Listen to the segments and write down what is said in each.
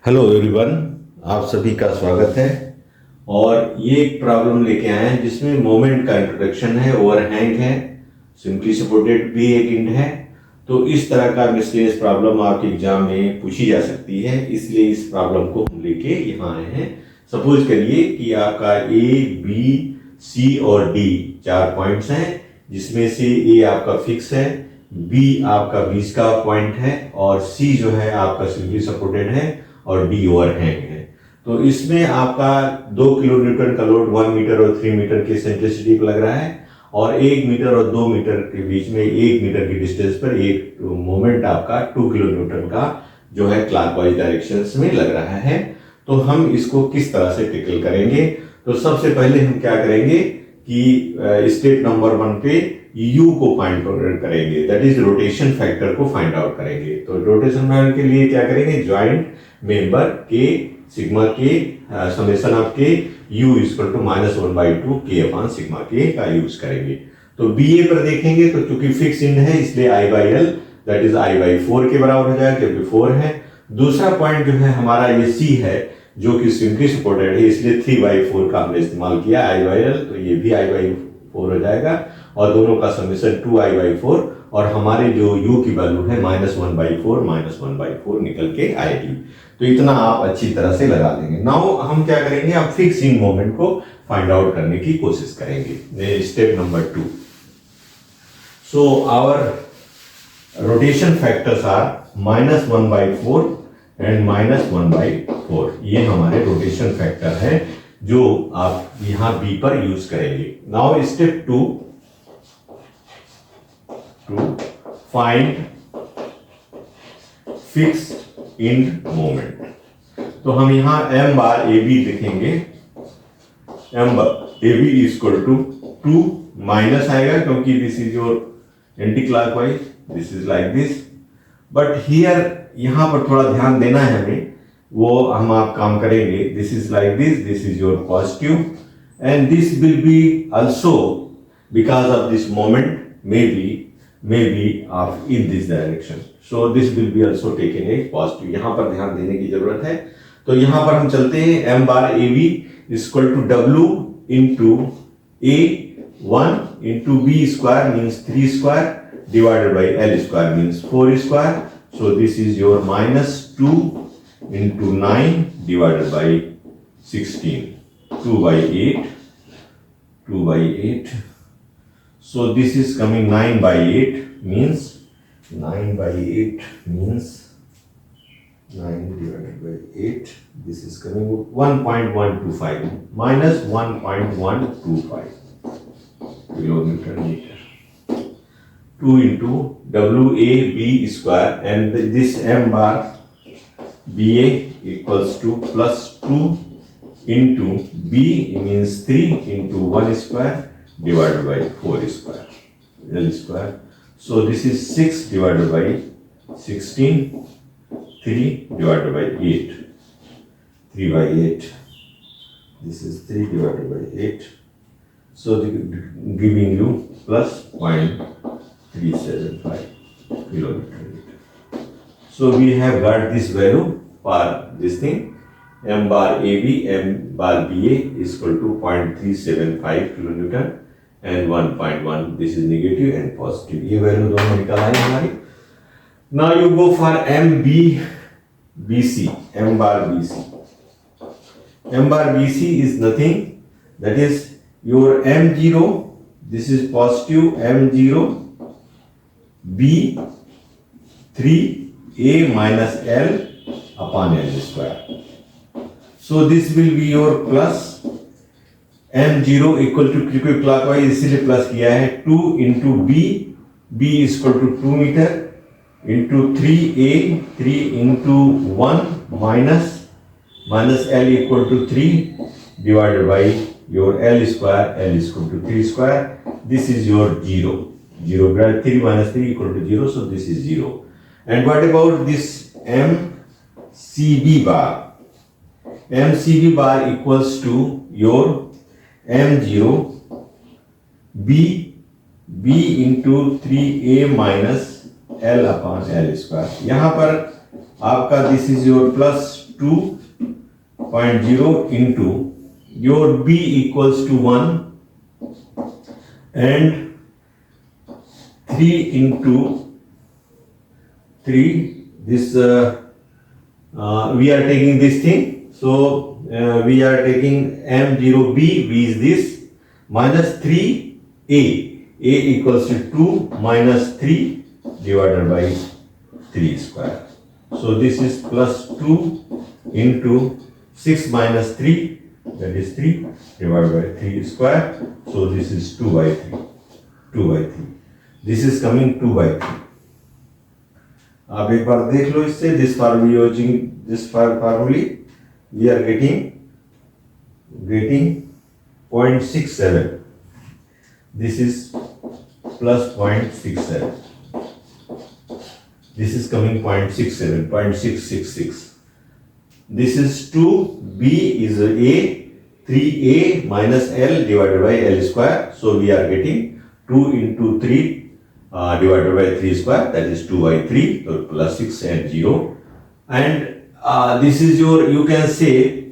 Hello everyone, आप सभी का स्वागत है। और ये एक प्रॉब्लम लेके आए हैं जिसमें मोमेंट का इंट्रोडक्शन है, ओवरहैंग है, सिंपली सपोर्टेड भी एक इंड है। तो इस तरह का मिसलेनियस प्रॉब्लम आपके एग्जाम में पूछी जा सकती है, इसलिए इस प्रॉब्लम को हम लेके यहाँ आए हैं। सपोज करिए कि आपका ए बी सी और डी 4 पॉइंट्स हैं, जिसमें से ए आपका फिक्स है, बी आपका बीच का पॉइंट है और सी जो है आपका सिंपली सपोर्टेड है और डी ओवरहैंग है। तो इसमें आपका 2 किलो न्यूटन का लोड 1 मीटर और 3 मीटर के सेंट्रिसिटी पर लग रहा है और 1 मीटर और 2 मीटर के बीच में 1 मीटर की डिस्टेंस पर एक मोमेंट आपका 2 किलो न्यूटन का जो है क्लॉकवाइज डायरेक्शंस में लग रहा है। तो हम इसको किस तरह से टैकल करेंगे? तो सबसे पहले हम क्या करेंगे कि स्टेप नंबर 1 पे यू को फाइंड आउट करेंगे, दैट इज रोटेशन फैक्टर को फाइंड आउट करेंगे। तो रोटेशन फैक्टर के लिए क्या करेंगे? ज्वाइंट मेंबर के सिग्मा के समेशन ऑफ के यू इक्वल टू -1/2 के अपॉन सिग्मा के का यूज करेंगे। तो बी ए पर देखेंगे तो चूंकि फिक्स इंड है इसलिए I by L that is I by 4 के बराबर हो जाएगा, क्योंकि 4 है। दूसरा पॉइंट जो है हमारा ये सी है जो कि सिंपली सपोर्टेड है, इसलिए 3/4 का हमने इस्तेमाल किया आई बाई एल, तो ये भी आई बाई 4 हो जाएगा और दोनों का समेशन 2i/4 और हमारे जो u की वैल्यू है -1/4 निकल के आएगी। तो इतना आप अच्छी तरह से लगा देंगे। नाउ हम क्या करेंगे, अब फिक्सिंग मोमेंट को फाइंड आउट करने की कोशिश करेंगे। Step number 2। So our rotation factors are -1/4 and -1/4। ये हमारे रोटेशन फैक्टर है जो आप यहां बी पर यूज करेंगे। Now step 2 to find fix end moment. तो हम यहां m बार ए बी लिखेंगे। m bar A B equal to 2 माइनस आएगा क्योंकि this is your anti clockwise, this is like this. But here यहां पर थोड़ा ध्यान देना है हमें, वो हम आप काम करेंगे। This is like this is your positive and this will be also because of this moment may be of in this direction, so this will be also taken as positive। यहां पर ध्यान देने की जरूरत है। तो यहां पर हम चलते हैं, m bar A B equal to w into A 1 into B square means 3 square divided by L square means 4 square. So this is your -2 into 9 divided by 16, 2/8। So this is coming 9/8 means 9 divided by 8. This is coming 1.125 minus 1.125 kilonewton meter. 2 into WAB square and this m bar BA equals to +2 into B means 3 into 1 square divided by 4 square L square. So this is 6 divided by 16, 3 divided by 8, 3/8. This is 3 divided by 8. So giving you plus 0.375 kilometer meter. So we have got this value for this thing. m bar AB, m bar BA is equal to 0.375 kilonewton and 1.1, this is negative and positive। ये value दोनों निकल आई हमारी। Now you go for MBC, m bar BC। m bar BC is nothing, that is your m0, this is positive m0 B 3 A minus L upon L square। So this will be your plus m0 equal to clockwise इसीलिए plus किया है 2 into b is equal to 2 meter into 3a 3 into 1 minus l equal to 3 divided by your l square, l is equal to 3 square। This is your 0 3 minus 3 equal to 0, so this is 0। And what about this MCB bar? MCB bar equals to your m0 b into 3a minus l upon l square। यहां पर आपका this is your plus 2.0 into your b equals to 1 and 3 into 3, this we are taking this thing, so we are taking m0b, b is this, minus 3a, a equals to 2 minus 3 divided by 3 square. So this is plus 2 into 6 minus 3, that is 3 divided by 3 square. So this is 2 by 3. 2 by 3. This is coming 2 by 3. आप एक बार देख लो इससे, this formula using this formula we are getting 0.67. This is plus 0.67. This is coming 0.67, 0.666. This is 2, b is a, 3a minus l divided by l square. So we are getting 2 into 3 divided by 3 square, that is 2 by 3, so plus 6 and 0. And this is your, you can say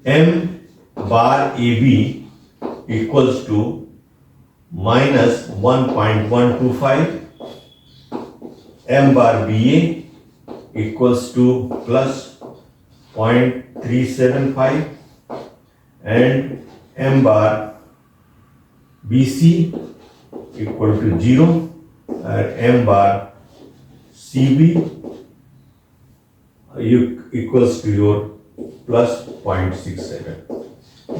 m bar ab equals to minus 1.125, m bar ba equals to plus 0.375 and m bar bc equal to 0 and m bar cb equals to your plus 0.67.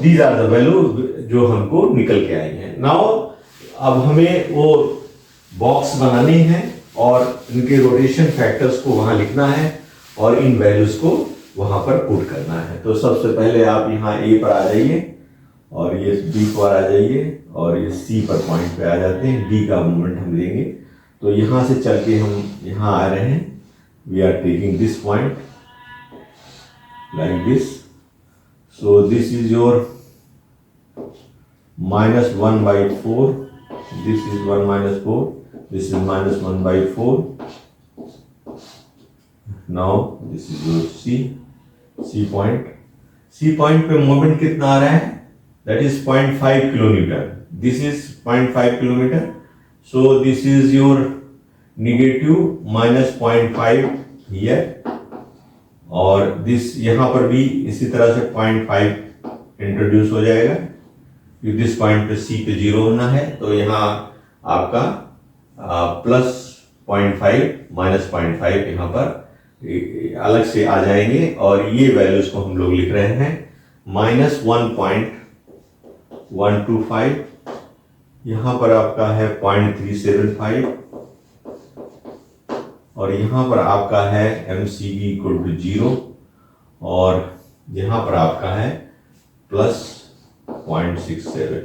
These are the value जो हमको निकल के आई हैं. Now अब हमें वो box बनानी है और इनके रोटेशन फैक्टर्स को वहां लिखना है और इन वैल्यूज को वहां पर पुट करना है. तो सबसे पहले आप यहाँ ए पर आ जाइए और ये बी पर आ जाइए और ये सी पर पॉइंट पे आ जाते हैं. डी का मूवमेंट हम देंगे. तो यहाँ से चल के हम यहाँ आ रहे हैं. We are taking this point like this. So this is your minus 1 by 4. This is 1 minus 4. This is minus 1 by 4. Now this is your C point. C point पे मोमेंट कितना आ रहा है? That is 0.5 kilonewton. This is 0.5 kilometer. So this is your negative minus 0.5 here. और this यहाँ पर भी इसी तरह से 0.5 इंट्रोड्यूस हो जाएगा. दिस पॉइंट पे सी पे 0 होना है, तो यहाँ आपका प्लस 0.5 माइनस 0.5 यहाँ पर अलग से आ जाएंगे और ये वैल्यूज को हम लोग लिख रहे हैं माइनस 1.125. यहाँ पर आपका है 0.375 और यहाँ पर आपका है MCB इक्वल टू 0 और यहाँ पर आपका है प्लस 0.67.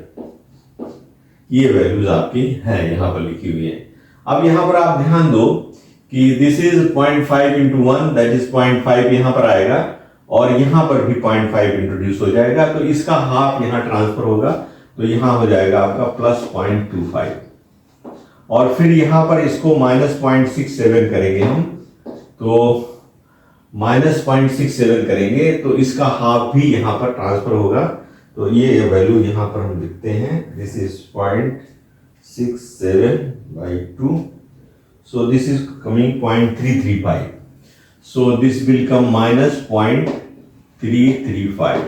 ये वैल्यूज आपकी हैं यहाँ पर लिखी हुई है. अब यहाँ पर आप ध्यान दो कि this is 0.5 into 1, that is 0.5 यहाँ पर आएगा और यहाँ पर भी 0.5 इंट्रोड्यूस हो जाएगा. तो इसका हाफ यहाँ ट्रांसफर होगा, तो यहाँ हो जाएगा आपका प्लस 0.25 और फिर यहाँ पर इसको माइनस 0.67 करेंगे हम. तो माइनस 0.67 करेंगे तो इसका हाफ भी यहाँ पर ट्रांसफर होगा. तो ये वैल्यू यहाँ पर हम लिखते हैं. This is 0.67 by 2. So this is coming 0.335. So this will come minus 0.335.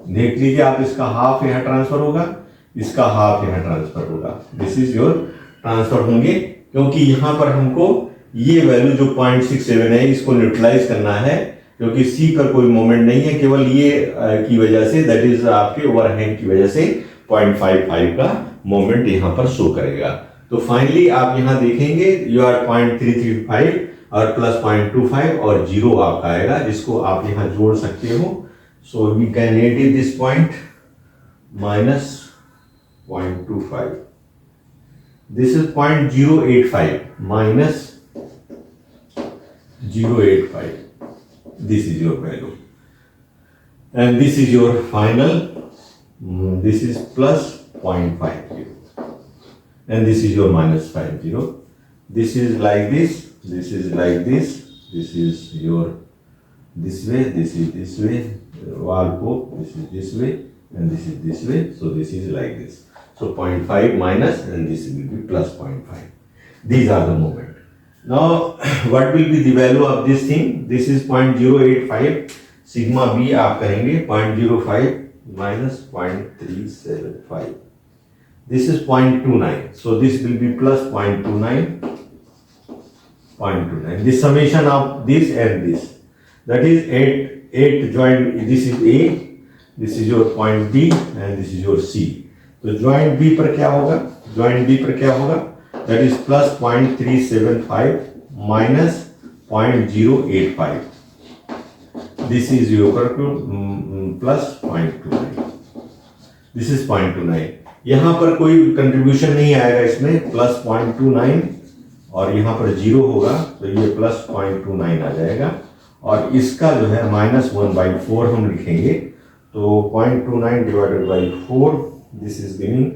देख लीजिए आप, इसका हाफ यहाँ ट्रांसफर होगा, इसका हाफ यहाँ ट्रांसफर होगा. दिस इज योर ट्रांसफर होंगे क्योंकि यहाँ पर हमको ये वैल्यू जो 0.67 है इसको न्यूट्रलाइज करना है क्योंकि सी पर कोई मोमेंट नहीं है, केवल ये की वजह से, दैट इज आपके ओवरहैंग की वजह से 0.55 का मोमेंट यहाँ पर शो करेगा. तो फाइनली आप यहाँ देखेंगे यू आर 0.335 और प्लस 0.25 और 0 आपका आएगा जिसको आप यहाँ जोड़ सकते हो. So we can native this point minus 0.25. This is 0.085 minus 0.85. This is your value and this is your final. This is plus 0.50 and this is your minus 50. This is like this, this is like this, this is your this way, this is this way, wall poke, this is this way, and this is this way. So this is like this. So 0.5 minus, and this will be plus 0.5. These are the moment. Now, what will be the value of this thing? This is 0.085. Sigma B आप करेंगे 0.05 minus 0.375. This is 0.29. So this will be plus 0.29. 0.29. The summation of this and this. That is 8 joint. This is A. This is your point B and this is your C. तो joint B पर क्या होगा? Joint B पर क्या होगा? That is plus 0.375 minus 0.085. This is your plus 0.29. This is 0.29. यहाँ पर कोई कंट्रीब्यूशन नहीं आएगा इसमें, प्लस 0.29 और यहाँ पर 0 होगा तो ये प्लस 0.29 आ जाएगा और इसका जो है -1/4 हम लिखेंगे तो 0.29 divided by 4 this is giving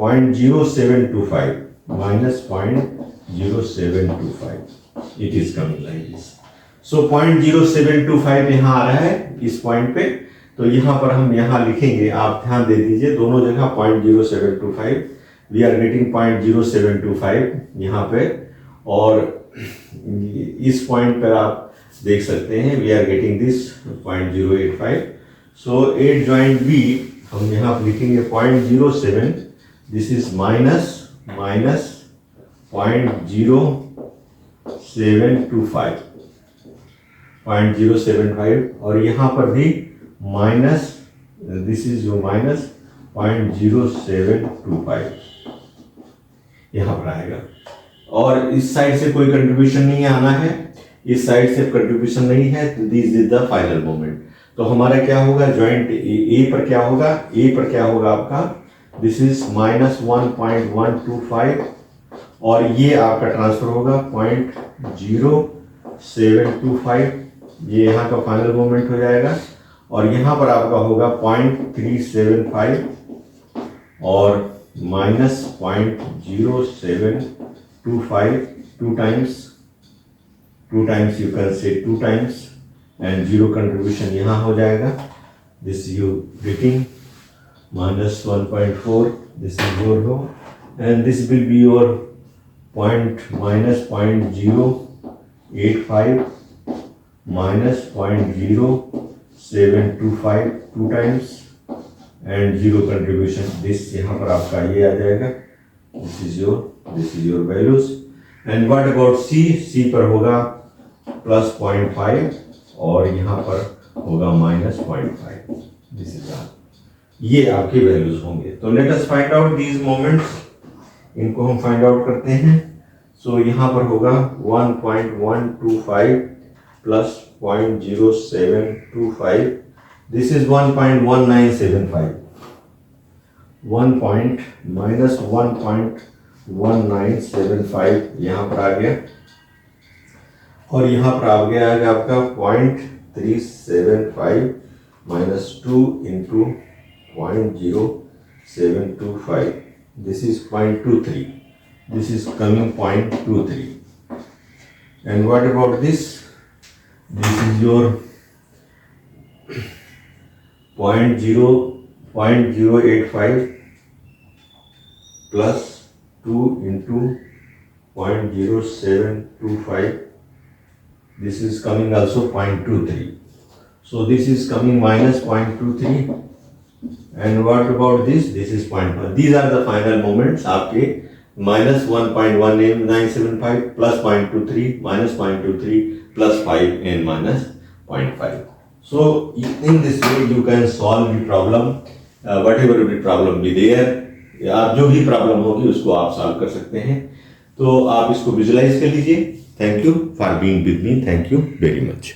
0.0725 minus 0.0725. It is coming like this. So 0.0725 यहाँ आ रहा है इस पॉइंट पे, तो यहाँ पर हम यहाँ लिखेंगे, आप ध्यान दे दीजिए दोनों जगह 0.0725. वी आर गेटिंग 0.0725 यहाँ पे और इस पॉइंट पर आप देख सकते हैं we are getting this 0.085. So 8 joint B हम यहाँ पर लिखेंगे 0.07. दिस इज माइनस 0.0725 और यहाँ पर भी माइनस, दिस इज जो माइनस 0.0725 यहाँ पर आएगा और इस साइड से कोई कंट्रीब्यूशन नहीं आना है, इस साइड से कंट्रीब्यूशन नहीं है तो this is the final moment. तो हमारा क्या होगा जॉइंट ए पर क्या होगा, ए पर क्या होगा आपका दिस इज -1.125 और ये आपका ट्रांसफर होगा 0.0725. ये यहाँ का फाइनल मोमेंट हो जाएगा और यहाँ पर आपका होगा 0.375 और -0.0725 two times you can say 2 times and 0 contribution यहाँ हो जाएगा. This you getting -1.4. this is your low and this will be your -0.085 minus 0.0725 2 times and 0 contribution. this यहाँ पर आपका ये आ जाएगा. this is your values. and what about C? C पर होगा +0.5 और यहाँ पर होगा -0.5. this is all. ये आपके वैल्यूज होंगे. तो let us find out these moments. इनको हम फाइंड आउट करते हैं. सो यहाँ पर होगा 1.125 प्लस 0.0725. This is 1.1975. -1.1975 यहाँ पर आ गया और यहाँ पर आ गया आपका 0.375 -2 into 0.0725. this is 0.23. this is coming 0.23. and what about this? this is your 0.085 plus 2 into 0.0725. this is coming also 0.23. so this is coming -0.23. and what about this? this is 0.1. these are the final moments आपके -1.1975 plus 0.23 minus 0.23 plus 5 and minus 0.5. so in this way you can solve the problem whatever the problem be there. आप जो भी problem होगी उसको आप solve कर सकते हैं. तो आप इसको विजुलाइज कर लीजिए. Thank you for being with me. Thank you very much.